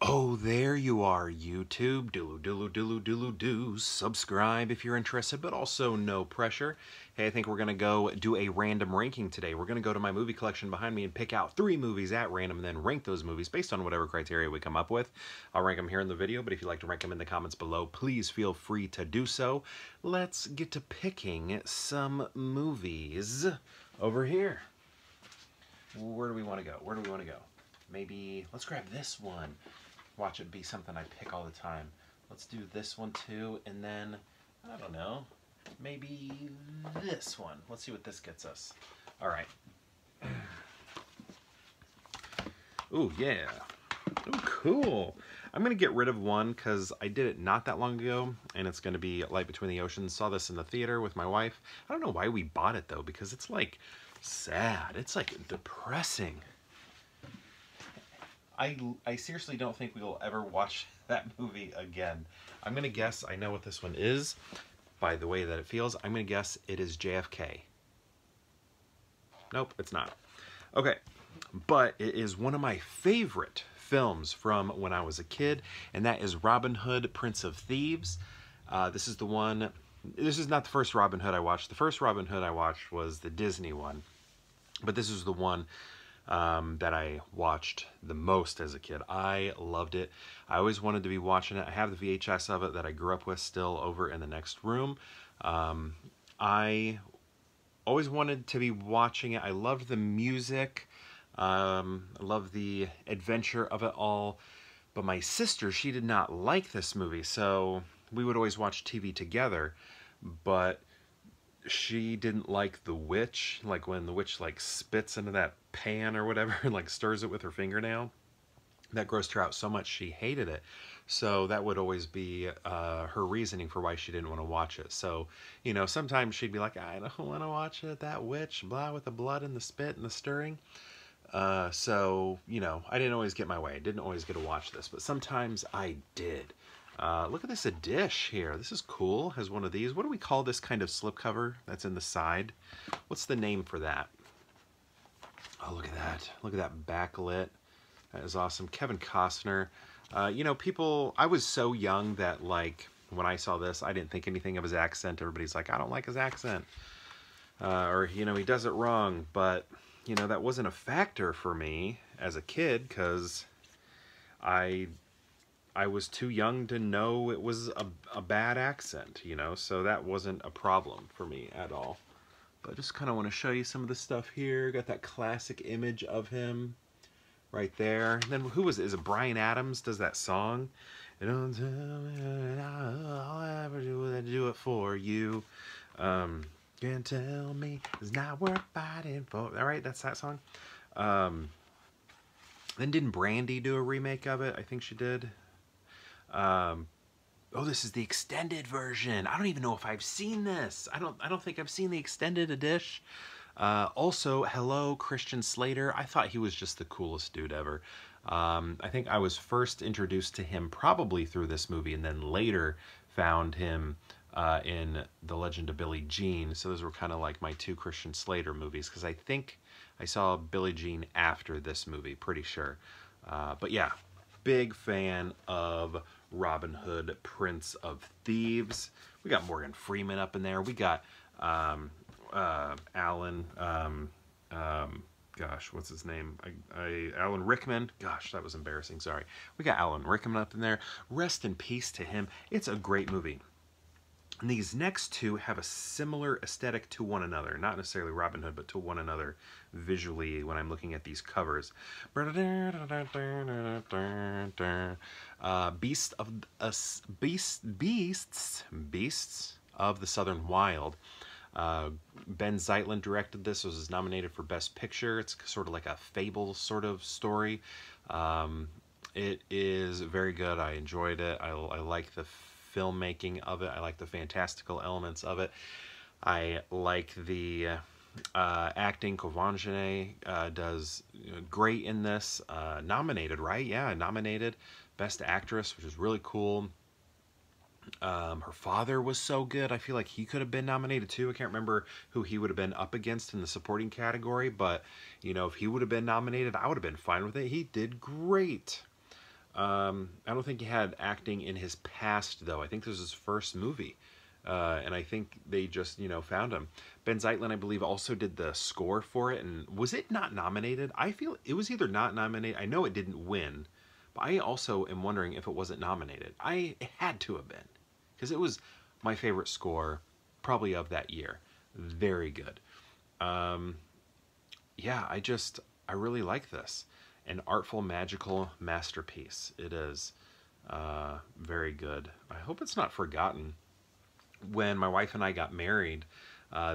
Oh, there you are, YouTube. Do. Subscribe if you're interested, but also no pressure. Hey, I think we're going to go do a random ranking today. We're going to go to my movie collection behind me and pick out 3 movies at random and then rank those movies based on whatever criteria we come up with. I'll rank them here in the video, but if you'd like to rank them in the comments below, please feel free to do so. Let's get to picking some movies over here. Where do we want to go? Maybe, let's grab this one. Watch it be something I pick all the time. Let's do this one too, and then, I don't know, maybe this one. Let's see what this gets us. All right. Ooh, yeah. Ooh, cool. I'm going to get rid of one because I did it not that long ago, and it's going to be Light Between the Oceans. Saw this in the theater with my wife. I don't know why we bought it, though, because it's, like, sad. It's, like, depressing. I seriously don't think we will ever watch that movie again. I'm going to guess I know what this one is by the way that it feels. I'm going to guess it is JFK. Nope, it's not. Okay, but it is one of my favorite films from when I was a kid, and that is Robin Hood, Prince of Thieves. This is the one, this is not the first Robin Hood I watched. The first Robin Hood I watched was the Disney one, but this is the one that I watched the most as a kid. I loved it. I always wanted to be watching it. I have the VHS of it that I grew up with still over in the next room. I always wanted to be watching it. I loved the music. I loved the adventure of it all. But my sister, she did not like this movie, so we would always watch TV together. But she didn't like the witch, like when the witch like spits into that pan or whatever and like stirs it with her fingernail. That grossed her out so much she hated it. So that would always be her reasoning for why she didn't want to watch it. So, you know, sometimes she'd be like, I don't want to watch it, that witch, blah, with the blood and the spit and the stirring. So, you know, I didn't always get my way. I didn't always get to watch this, but sometimes I did. Look at this, a dish here. This is cool. Has one of these. What do we call this kind of slipcover that's in the side? What's the name for that? Oh, look at that. Look at that backlit. That is awesome. Kevin Costner. You know, people, I was so young that, like, when I saw this, I didn't think anything of his accent. Everybody's like, I don't like his accent. Or, you know, he does it wrong. But, you know, that wasn't a factor for me as a kid because I was too young to know it was a bad accent, you know, so that wasn't a problem for me at all. But I just kind of want to show you some of the stuff here. Got that classic image of him right there. And then who was it? Is it Bryan Adams does that song? Don't tell me I'll ever do it for you. Can't tell me it's not worth fighting for. All right, that's that song. Then didn't Brandy do a remake of it? I think she did. Oh, this is the extended version. I don't even know if I've seen this. I don't think I've seen the extended edition. Also, hello, Christian Slater. I thought he was just the coolest dude ever. I think I was first introduced to him probably through this movie, and then later found him in The Legend of Billie Jean. So those were kind of like my 2 Christian Slater movies, because I think I saw Billie Jean after this movie, pretty sure. But yeah, big fan of Robin Hood, Prince of Thieves. We got Morgan Freeman up in there. We got Alan, gosh, what's his name? Alan Rickman. Gosh, that was embarrassing, sorry. We got Alan Rickman up in there. Rest in peace to him. It's a great movie. And these next 2 have a similar aesthetic to one another. Not necessarily Robin Hood, but to one another visually when I'm looking at these covers. Beasts of the Southern Wild. Ben Zeitlin directed this. It was nominated for Best Picture. It's sort of like a fable sort of story. It is very good. I enjoyed it. I like the filmmaking of it. I like the fantastical elements of it. I like the acting. Quvenzhané does great in this. Nominated, right? Yeah, nominated. Best Actress, which is really cool. Her father was so good. I feel like he could have been nominated too. I can't remember who he would have been up against in the supporting category, but you know, if he would have been nominated, I would have been fine with it. He did great. I don't think he had acting in his past, though. I think this was his first movie. And I think they just, found him. Ben Zeitlin, I believe, also did the score for it. And was it not nominated? I feel it was either not nominated. I know it didn't win. But I also am wondering if it wasn't nominated. It had to have been. Because it was my favorite score, probably of that year. Very good. Yeah, I really like this. An artful, magical masterpiece. It is very good. I hope it's not forgotten. When my wife and I got married,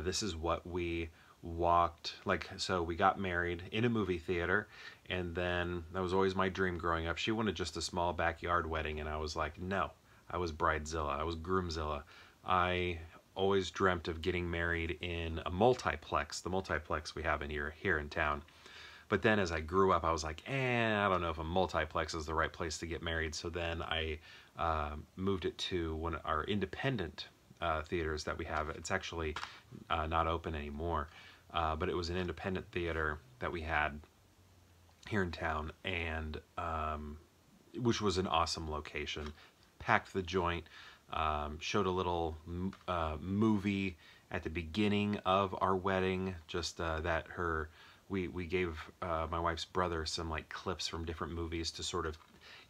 this is what we walked, so we got married in a movie theater, and then that was always my dream growing up. She wanted just a small backyard wedding, and I was like, no. I was bridezilla. I was groomzilla. I always dreamt of getting married in a multiplex, the multiplex we have here in town. But then as I grew up, I was like, I don't know if a multiplex is the right place to get married. So then I moved it to one of our independent theaters that we have. It's actually not open anymore, but it was an independent theater that we had here in town, and which was an awesome location. Packed the joint, showed a little movie at the beginning of our wedding, just we gave my wife's brother some clips from different movies to sort of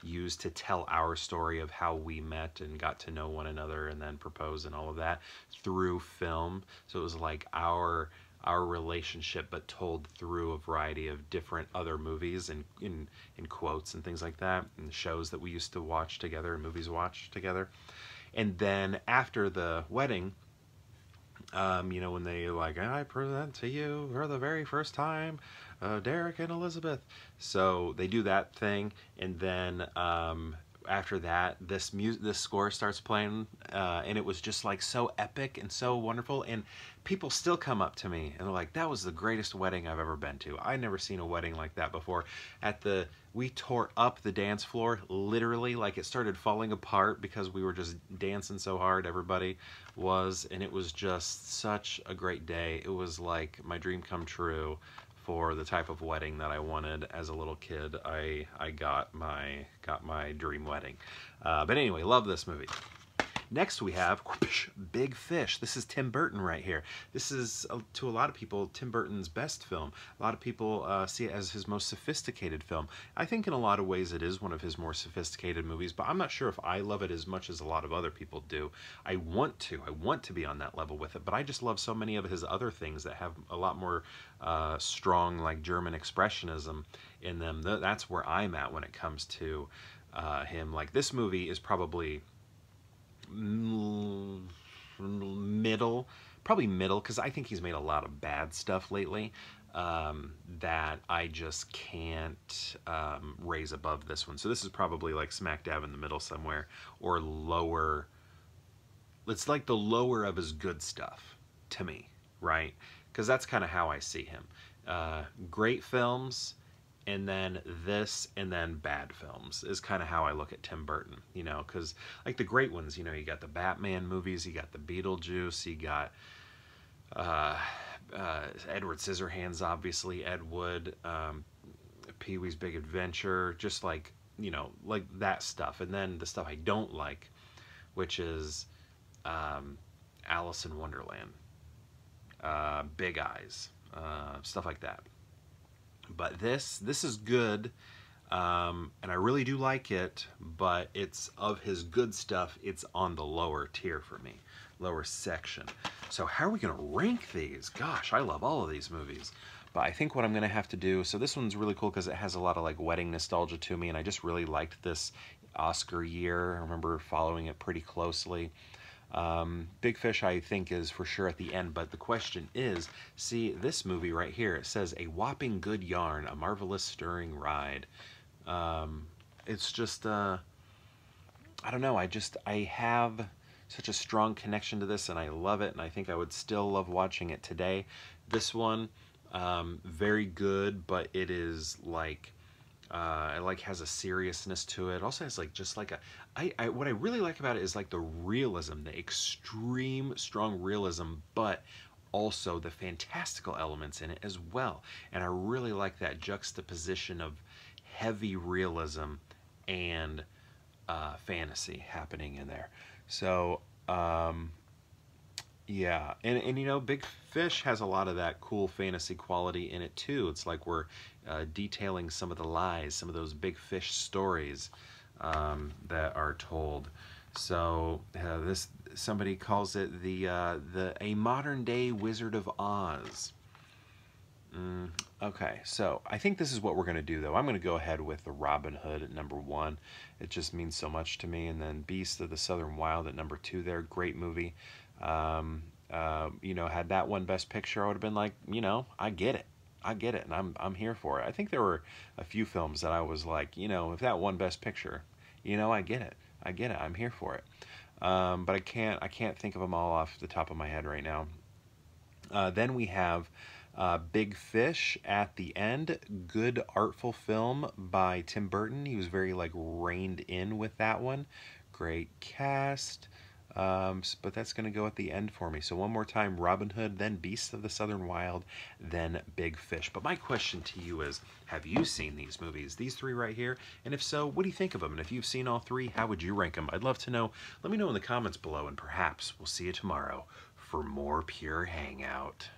use to tell our story of how we met and got to know one another and then propose and all of that through film. So it was like our relationship, but told through a variety of different other movies and in quotes and things like that, and shows that we used to watch together and movies watched together. And then after the wedding, when they I present to you for the very first time, Derek and Elizabeth. So they do that thing, and then after that, this score starts playing, and it was just so epic and so wonderful. And people still come up to me and they're like, "That was the greatest wedding I've ever been to. I never seen a wedding like that before." We tore up the dance floor, literally, it started falling apart because we were just dancing so hard. Everybody was, and it was just such a great day. It was like my dream come true for the type of wedding that I wanted as a little kid. I got my dream wedding. But anyway, love this movie. Next we have Big Fish. This is Tim Burton right here. This is, to a lot of people, Tim Burton's best film. A lot of people see it as his most sophisticated film. I think in a lot of ways it is one of his more sophisticated movies, but I'm not sure if I love it as much as a lot of other people do. I want to be on that level with it, but I just love so many of his other things that have a lot more strong, German expressionism in them. That's where I'm at when it comes to him. This movie is probably middle, because I think he's made a lot of bad stuff lately that I just can't raise above this one. So this is probably smack dab in the middle somewhere, or lower. It's the lower of his good stuff to me, right? Because that's kind of how I see him. Great films, and then this, and then bad films is kind of how I look at Tim Burton, because the great ones, you got the Batman movies, you got the Beetlejuice, you got Edward Scissorhands, obviously, Ed Wood, Pee-wee's Big Adventure, just that stuff. And then the stuff I don't like, which is Alice in Wonderland, Big Eyes, stuff like that. But this is good, and I really do like it, but it's of his good stuff, it's on the lower tier for me, lower section. So how are we going to rank these? Gosh, I love all of these movies. But I think what I'm going to have to do, so this one's really cool because it has a lot of wedding nostalgia to me, and I just really liked this Oscar year. I remember following it pretty closely. Big Fish, I think, is for sure at the end, but the question is, see this movie right here, it says a whopping good yarn, a marvelous stirring ride. It's just, I don't know, I have such a strong connection to this, and I love it, and I think I would still love watching it today. This one, very good, but it is it has a seriousness to it. It also has what I really like about it is the realism, the extreme strong realism, but also the fantastical elements in it as well. And I really like that juxtaposition of heavy realism and fantasy happening in there. So yeah, and you know, Big Fish has a lot of that cool fantasy quality in it too. It's like we're detailing some of the lies, some of those big fish stories that are told. So this, somebody calls it the a modern day Wizard of Oz. Okay, so I think this is what we're going to do, though. I'm going to go ahead with the Robin Hood at number 1. It just means so much to me. And then Beast of the Southern Wild at number 2 there. Great movie. You know, had that one Best Picture, I would have been like, you know, I get it. I get it, and I'm here for it. I think there were a few films that I was like, you know, if that won Best Picture, you know, I get it. I get it. I'm here for it. But I can't think of them all off the top of my head right now. Then we have Big Fish at the end. Good artful film by Tim Burton. He was very like reined in with that one. Great cast. But that's going to go at the end for me. So one more time, Robin Hood, then Beasts of the Southern Wild, then Big Fish. But my question to you is, have you seen these movies, these 3 right here? And if so, what do you think of them? And if you've seen all 3, how would you rank them? I'd love to know. Let me know in the comments below, and perhaps we'll see you tomorrow for more Pure Hangout.